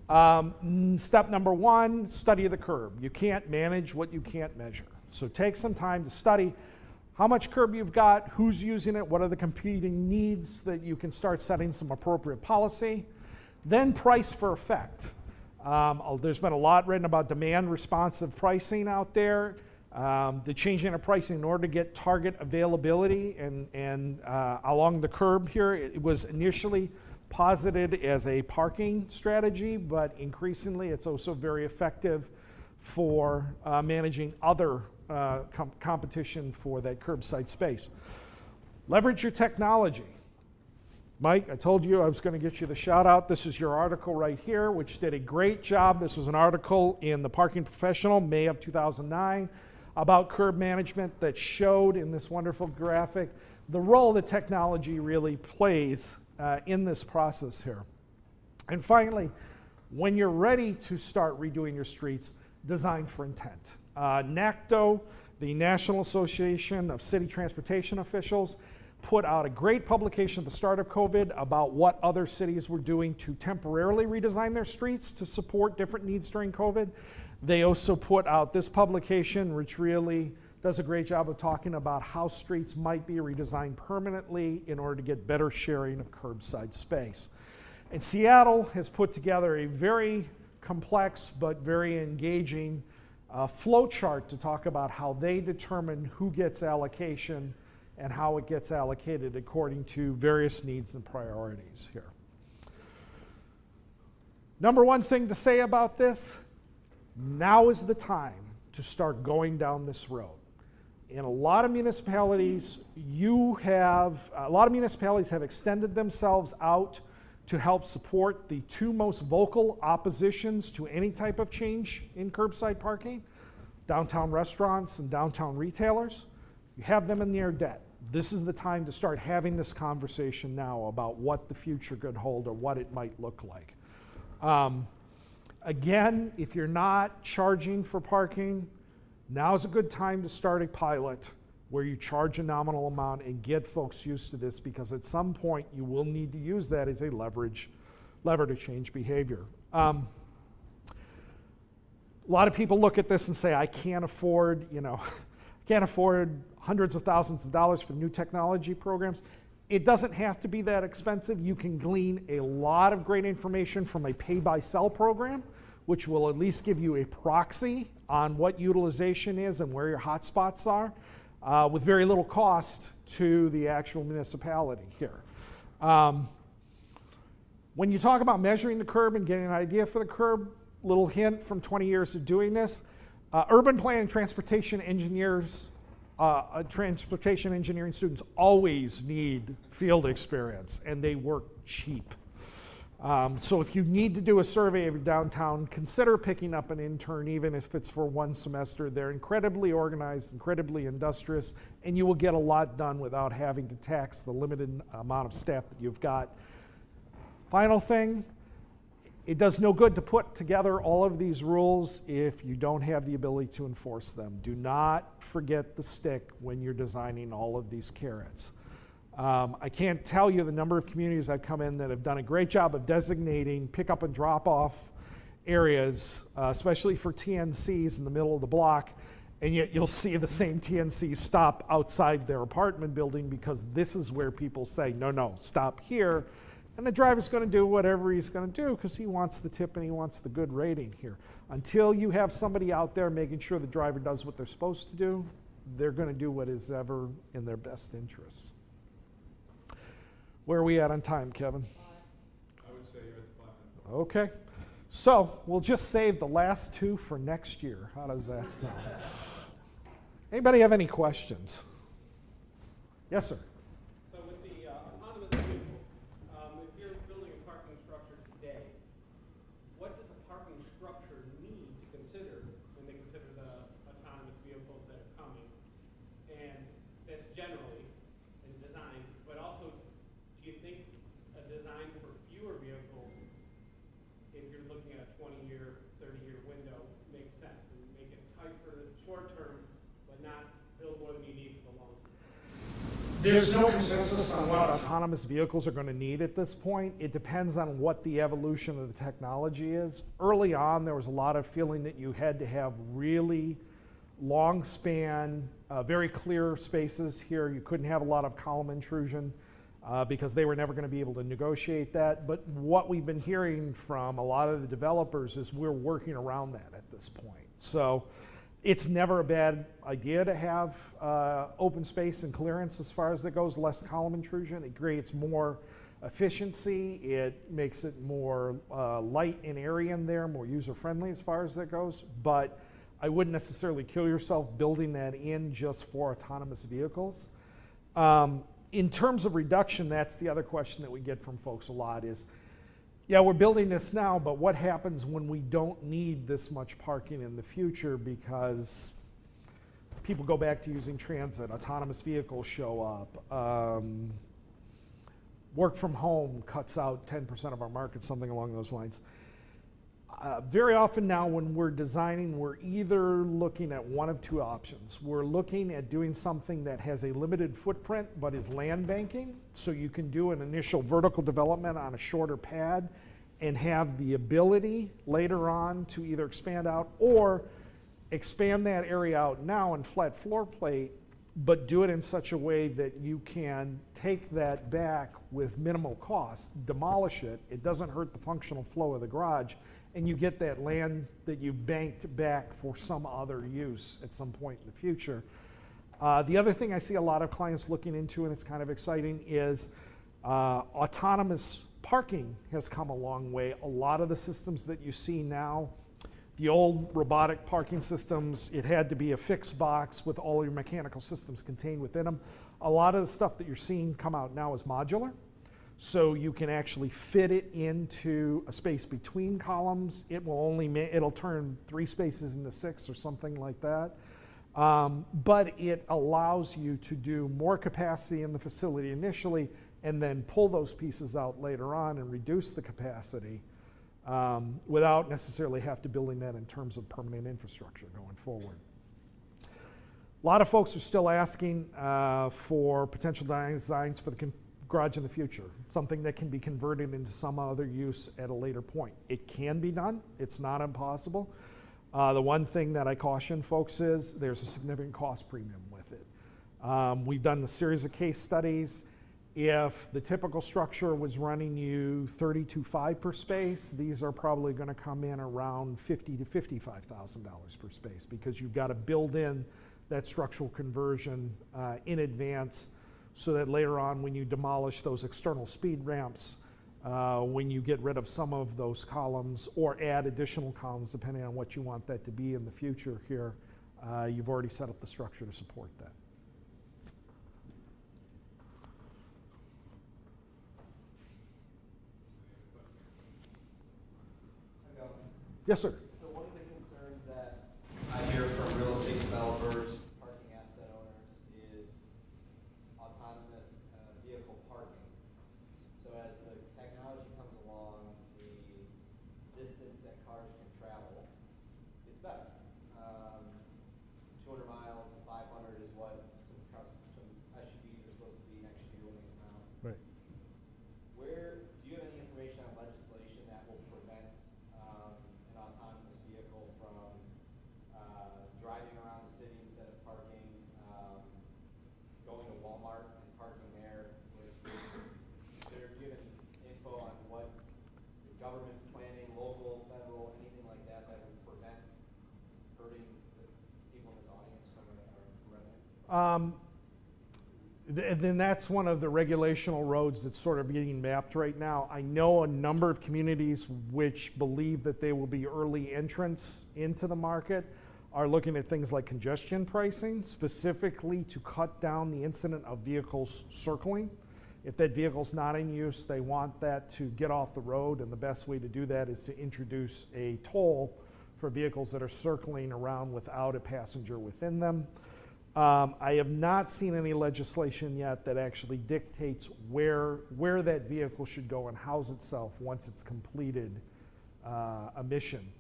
Step number 1, study the curb. You can't manage what you can't measure. So take some time to study how much curb you've got, who's using it, what are the competing needs that you can start setting some appropriate policy. Then price for effect. There's been a lot written about demand responsive pricing out there. The changing of pricing in order to get target availability and along the curb here. It was initially posited as a parking strategy, but increasingly it's also very effective for managing other competition for that curbside space. Leverage your technology. Mike, I told you I was going to get you the shout out. This is your article right here, which did a great job. This was an article in the Parking Professional, May of 2009, about curb management that showed in this wonderful graphic the role that technology really plays in this process here. And finally, when you're ready to start redoing your streets, design for intent. NACTO, the National Association of City Transportation Officials, put out a great publication at the start of COVID about what other cities were doing to temporarily redesign their streets to support different needs during COVID. They also put out this publication, which really does a great job of talking about how streets might be redesigned permanently in order to get better sharing of curbside space. And Seattle has put together a very complex but very engaging flow chart to talk about how they determine who gets allocation and how it gets allocated according to various needs and priorities here. Number one thing to say about this, now is the time to start going down this road. In a lot of municipalities, have extended themselves out to help support the 2 most vocal oppositions to any type of change in curbside parking, downtown restaurants and downtown retailers. You have them in near debt. This is the time to start having this conversation now about what the future could hold or what it might look like. Again, if you're not charging for parking, now's a good time to start a pilot where you charge a nominal amount and get folks used to this, because at some point you will need to use that as a lever to change behavior. A lot of people look at this and say, I can't afford, can't afford hundreds of thousands of dollars for new technology programs. It doesn't have to be that expensive. You can glean a lot of great information from a pay-by-cell program, which will at least give you a proxy on what utilization is and where your hotspots are, with very little cost to the actual municipality here. When you talk about measuring the curb and getting an idea for the curb, little hint from 20 years of doing this, urban planning transportation engineering students always need field experience, and they work cheap. So if you need to do a survey of your downtown, consider picking up an intern, even if it's for 1 semester. They're incredibly organized, incredibly industrious, and you will get a lot done without having to tax the limited amount of staff that you've got. Final thing, it does no good to put together all of these rules if you don't have the ability to enforce them. Do not forget the stick when you're designing all of these carrots. I can't tell you the number of communities I've come in that have done a great job of designating pick-up and drop-off areas, especially for TNCs in the middle of the block, and yet you'll see the same TNCs stop outside their apartment building because this is where people say, no, stop here. And the driver's going to do whatever he's going to do because he wants the tip and he wants the good rating here. Until you have somebody out there making sure the driver does what they're supposed to do, they're going to do what is ever in their best interests. Where are we at on time, Kevin? I would say you're at the bottom. Okay. So we'll just save the last two for next year. How does that sound? Anybody have any questions? Yes, sir. So with the autonomous vehicles, if you're building a parking structure today, what does a parking structure need to consider when they consider the autonomous vehicles that are coming? And that's generally in design, but also, do you think a design for fewer vehicles, if you're looking at a 20-year, 30-year window, makes sense and make it tight for the short term, but not build more than you need for the long term? There's no consensus on what autonomous vehicles are going to need at this point. It depends on what the evolution of the technology is. Early on, there was a lot of feeling that you had to have really long span, very clear spaces here. You couldn't have a lot of column intrusion because they were never going to be able to negotiate that. But what we've been hearing from a lot of the developers is we're working around that at this point. So it's never a bad idea to have open space and clearance as far as that goes, less column intrusion. It creates more efficiency. It makes it more light and area in there, more user-friendly as far as that goes. But I wouldn't necessarily kill yourself building that in just for autonomous vehicles. In terms of reduction, that's the other question that we get from folks a lot is, yeah, we're building this now, but what happens when we don't need this much parking in the future because people go back to using transit, autonomous vehicles show up, work from home cuts out 10% of our market, something along those lines. Very often now when we're designing, we're either looking at one of two options. We're looking at doing something that has a limited footprint but is land banking, so you can do an initial vertical development on a shorter pad and have the ability later on to either expand out or expand that area out now in flat floor plate, but do it in such a way that you can take that back with minimal cost, demolish it, it doesn't hurt the functional flow of the garage, and you get that land that you banked back for some other use at some point in the future. The other thing I see a lot of clients looking into, and it's kind of exciting, is autonomous parking has come a long way. A lot of the systems that you see now, the old robotic parking systems, it had to be a fixed box with all your mechanical systems contained within them. A lot of the stuff that you're seeing come out now is modular. So you can actually fit it into a space between columns. It will only it'll turn 3 spaces into 6 or something like that. But it allows you to do more capacity in the facility initially and then pull those pieces out later on and reduce the capacity without necessarily have to building that in terms of permanent infrastructure going forward. A lot of folks are still asking for potential designs for the garage in the future, something that can be converted into some other use at a later point. It can be done, it's not impossible. The one thing that I caution folks is there's a significant cost premium with it. We've done a series of case studies. If the typical structure was running you $32,500 per space, these are probably going to come in around $50,000 to $55,000 per space because you've got to build in that structural conversion in advance so that later on when you demolish those external speed ramps, when you get rid of some of those columns or add additional columns depending on what you want that to be in the future here, you've already set up the structure to support that. Yes, sir. So one of the concerns that I hear from real estate developers, parking asset owners, is autonomous vehicle parking. So as the technology comes along, the distance that cars can travel gets better. 200 miles to 500 is what some SUVs are supposed to be next year when they come out. Right. Do you have any information on legislation that will prevent an autonomous vehicle from driving around the city instead of parking, going to Walmart and parking there? Do you have any info on what the government's planning, local, federal, anything like that, that would prevent hurting the people in this audience from revenue? And then that's one of the regulational roads that's sort of being mapped right now. I know a number of communities which believe that they will be early entrants into the market are looking at things like congestion pricing, specifically to cut down the incident of vehicles circling. If that vehicle's not in use, they want that to get off the road, and the best way to do that is to introduce a toll for vehicles that are circling around without a passenger within them. I have not seen any legislation yet that actually dictates where that vehicle should go and house itself once it's completed a mission.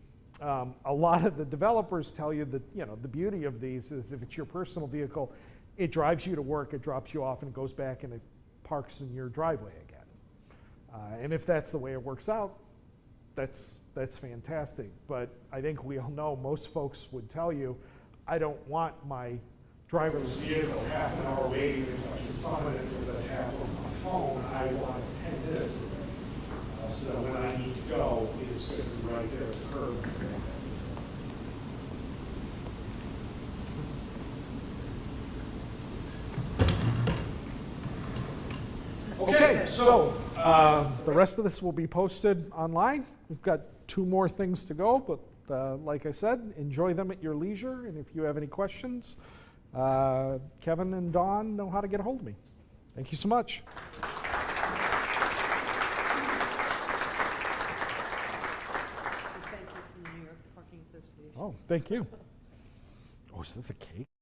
A lot of the developers tell you that, you know, the beauty of these is if it's your personal vehicle, it drives you to work, it drops you off, and it goes back and it parks in your driveway again. And if that's the way it works out, that's fantastic. But I think we all know most folks would tell you, I don't want my driverless vehicle half an hour waiting if I can summon it with a tap on my phone. I want 10 minutes of it. So when I need to go, it's going to be right there at the curb. Okay, so the rest of this will be posted online. We've got 2 more things to go, but like I said, enjoy them at your leisure. And if you have any questions, Kevin and Dawn know how to get a hold of me. Thank you so much. Thank you from the New York Parking Association. Oh, thank you. Oh, is this a cake?